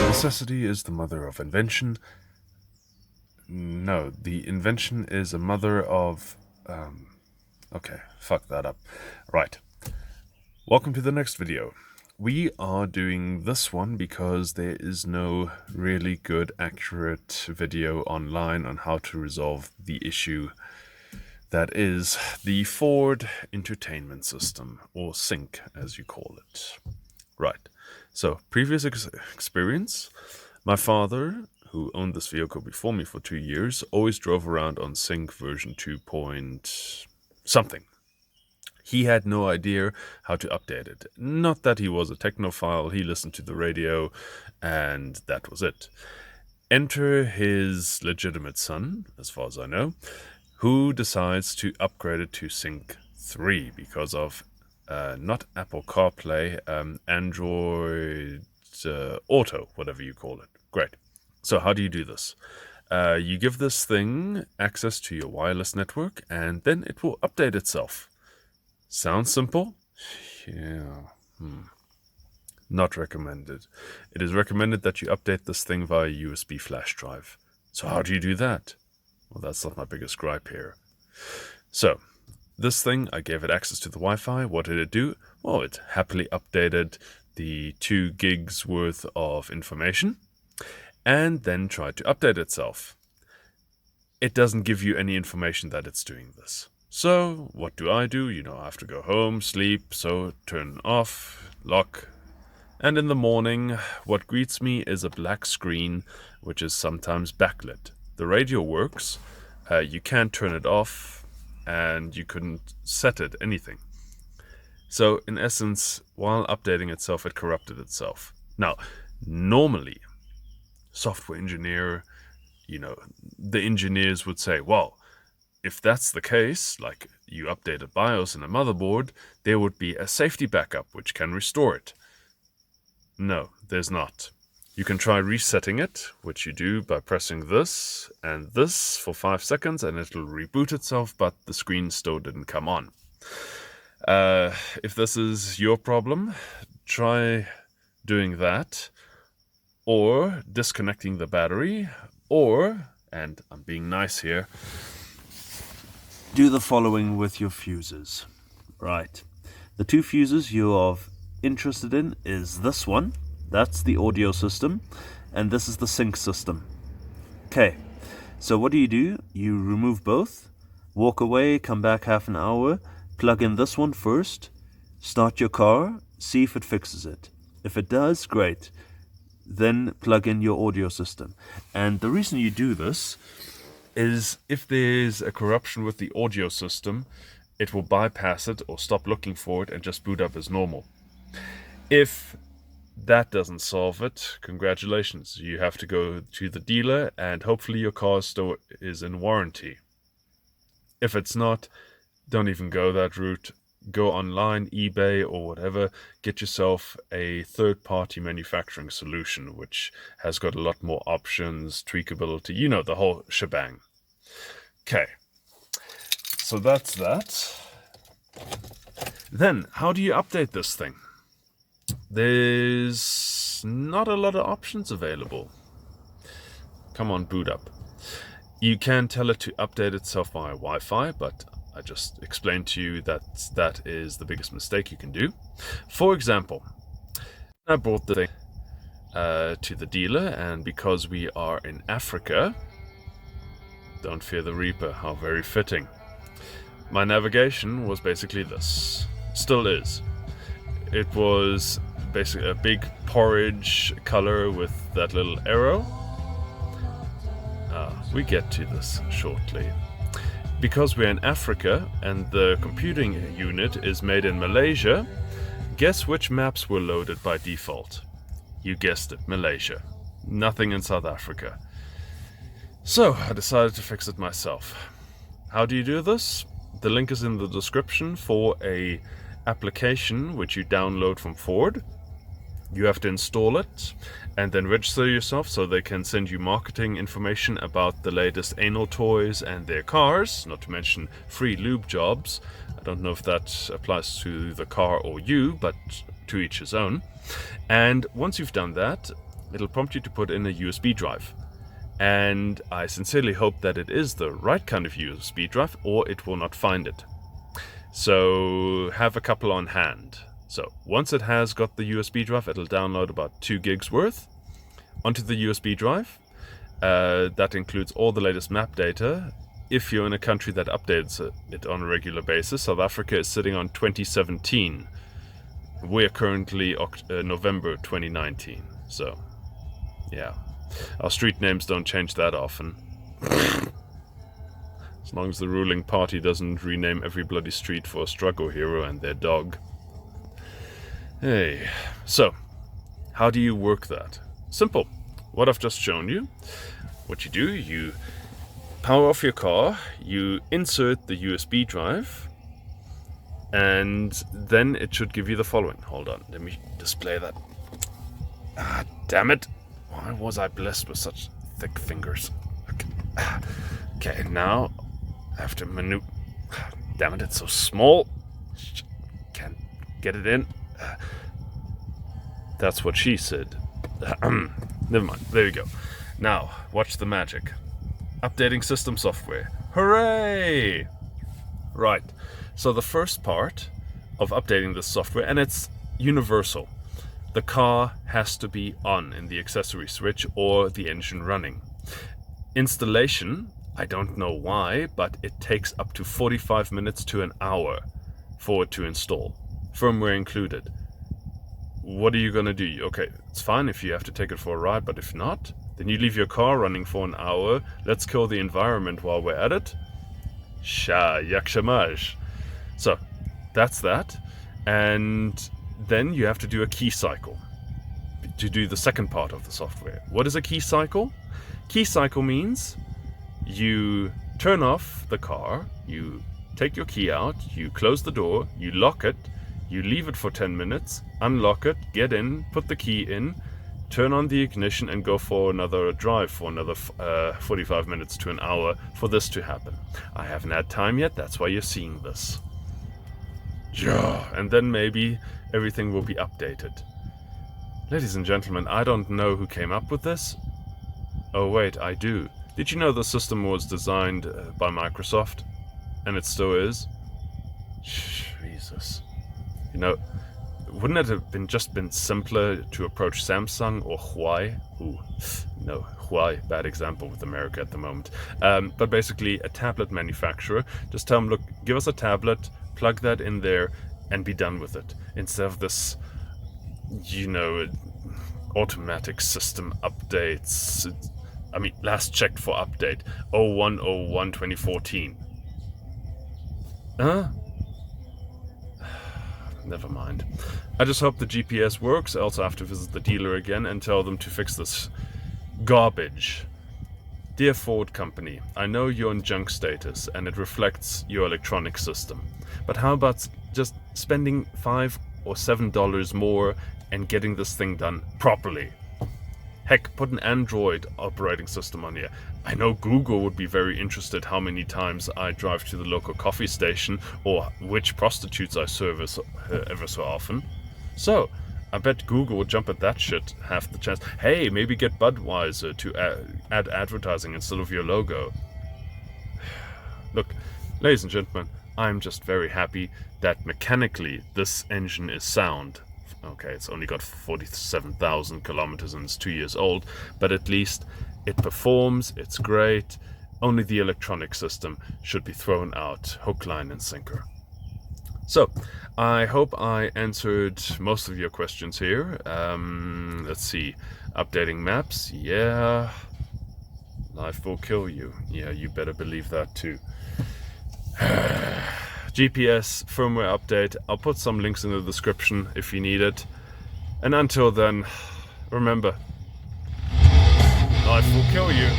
Necessity is the mother of invention. No, the invention is a mother of... okay, fuck that up. Right. Welcome to the next video. We are doing this one because there is no really good, accurate video online on how to resolve the issue that is the Ford Entertainment System, or SYNC as you call it. Right. So, previous experience, my father, who owned this vehicle before me for 2 years, always drove around on SYNC version 2 point something. He had no idea how to update it. Not that he was a technophile, he listened to the radio, and that was it. Enter his legitimate son, as far as I know, who decides to upgrade it to SYNC 3 because of not Apple CarPlay, Android Auto, whatever you call it. Great. So how do you do this? You give this thing access to your wireless network, and then it will update itself. Sounds simple? Yeah. Not recommended. It is recommended that you update this thing via USB flash drive. So how do you do that? Well, that's not my biggest gripe here. So, this thing, I gave it access to the Wi-Fi. What did it do? Well, it happily updated the 2 gigs worth of information and then tried to update itself. It doesn't give you any information that it's doing this. So, what do? I have to go home, sleep, so turn off, lock. And in the morning, what greets me is a black screen, which is sometimes backlit. The radio works, you can't turn it off, and you couldn't set it, anything. So, in essence, while updating itself, it corrupted itself. Now, normally, software engineer, the engineers would say, well, if that's the case, like you updated BIOS in a motherboard, there would be a safety backup which can restore it. No, there's not. You can try resetting it, which you do by pressing this and this for 5 seconds, and it'll reboot itself, but the screen still didn't come on. If this is your problem, try doing that, or disconnecting the battery, or, and I'm being nice here, do the following with your fuses. Right. The 2 fuses you're interested in is this one. That's the audio system, and this is the sync system. Okay, so what do? You remove both, walk away, come back half an hour, plug in this one first, start your car, see if it fixes it. If it does, great. Then plug in your audio system. And the reason you do this is if there's a corruption with the audio system, it will bypass it or stop looking for it and just boot up as normal. If that doesn't solve it, congratulations. You have to go to the dealer and hopefully your car still is in warranty. If it's not, don't even go that route. Go online, eBay or whatever, get yourself a third-party manufacturing solution which has got a lot more options, tweakability, the whole shebang. Okay, so that's that. Then, how do you update this thing? There's not a lot of options available. Come on, boot up. You can tell it to update itself via Wi-Fi, but I just explained to you that that is the biggest mistake you can do. For example, I brought the thing to the dealer, and because we are in Africa, don't fear the Reaper, how very fitting. My navigation was basically this. Still is. It was basically a big porridge color with that little arrow. We get to this shortly. Because we're in Africa and the computing unit is made in Malaysia, guess which maps were loaded by default? You guessed it, Malaysia. Nothing in South Africa. So I decided to fix it myself. How do you do this? The link is in the description for a application which you download from Ford. You have to install it, and then register yourself so they can send you marketing information about the latest anal toys and their cars, not to mention free lube jobs. I don't know if that applies to the car or you, but to each his own. And once you've done that, it'll prompt you to put in a USB drive. And I sincerely hope that it is the right kind of USB drive, or it will not find it. So have a couple on hand. So once it has got the USB drive, it'll download about 2 gigs worth onto the USB drive. That includes all the latest map data. If you're in a country that updates it on a regular basis, South Africa is sitting on 2017. We're currently November 2019. So, yeah. Our street names don't change that often. As long as the ruling party doesn't rename every bloody street for a struggle hero and their dog. Hey, so, how do you work that? Simple. What I've just shown you. What you do, you power off your car, you insert the USB drive, and then it should give you the following. Hold on, let me display that. Ah, damn it. Why was I blessed with such thick fingers? Okay, now I have to maneuver. Damn it, it's so small. Can't get it in. That's what she said. Never mind, there you go. Now, watch the magic. Updating system software. Hooray! Right, so the first part of updating this software, and it's universal. The car has to be on in the accessory switch or the engine running. Installation, I don't know why, but it takes up to 45 minutes to an hour for it to install. Firmware included. What are you gonna do? Okay, it's fine if you have to take it for a ride, but if not, then you leave your car running for an hour. Let's kill the environment while we're at it. Yak shamaj. So, that's that. And then you have to do a key cycle to do the second part of the software. What is a key cycle? Key cycle means you turn off the car, you take your key out, you close the door, you lock it, you leave it for 10 minutes, unlock it, get in, put the key in, turn on the ignition and go for another drive for another 45 minutes to an hour for this to happen. I haven't had time yet, that's why you're seeing this. And then maybe everything will be updated. Ladies and gentlemen, I don't know who came up with this. Oh wait, I do. Did you know the system was designed by Microsoft? And it still is? Jesus. You know, wouldn't it have been simpler to approach Samsung or Huawei? Ooh, no, Huawei, bad example with America at the moment. But basically a tablet manufacturer, just tell them, look, give us a tablet, plug that in there, and be done with it. Instead of this, you know, automatic system updates. I mean, last checked for update, 01/01/2014. Huh? Never mind. I just hope the GPS works, else I have to visit the dealer again and tell them to fix this garbage. Dear Ford Company, I know you're in junk status and it reflects your electronic system, but how about just spending $5 or $7 more and getting this thing done properly? Heck, put an Android operating system on here. I know Google would be very interested how many times I drive to the local coffee station or which prostitutes I service ever so often. So, I bet Google would jump at that shit half the chance. Hey, maybe get Budweiser to add advertising instead of your logo. Look, ladies and gentlemen, I'm just very happy that mechanically this engine is sound. Okay, it's only got 47,000 kilometers and it's 2 years old, but at least it performs, it's great. Only the electronic system should be thrown out, hook, line, and sinker. So, I hope I answered most of your questions here. Let's see, updating maps, yeah. Life will kill you. Yeah, you better believe that too. GPS firmware update. I'll put some links in the description if you need it. And until then, remember, life will kill you.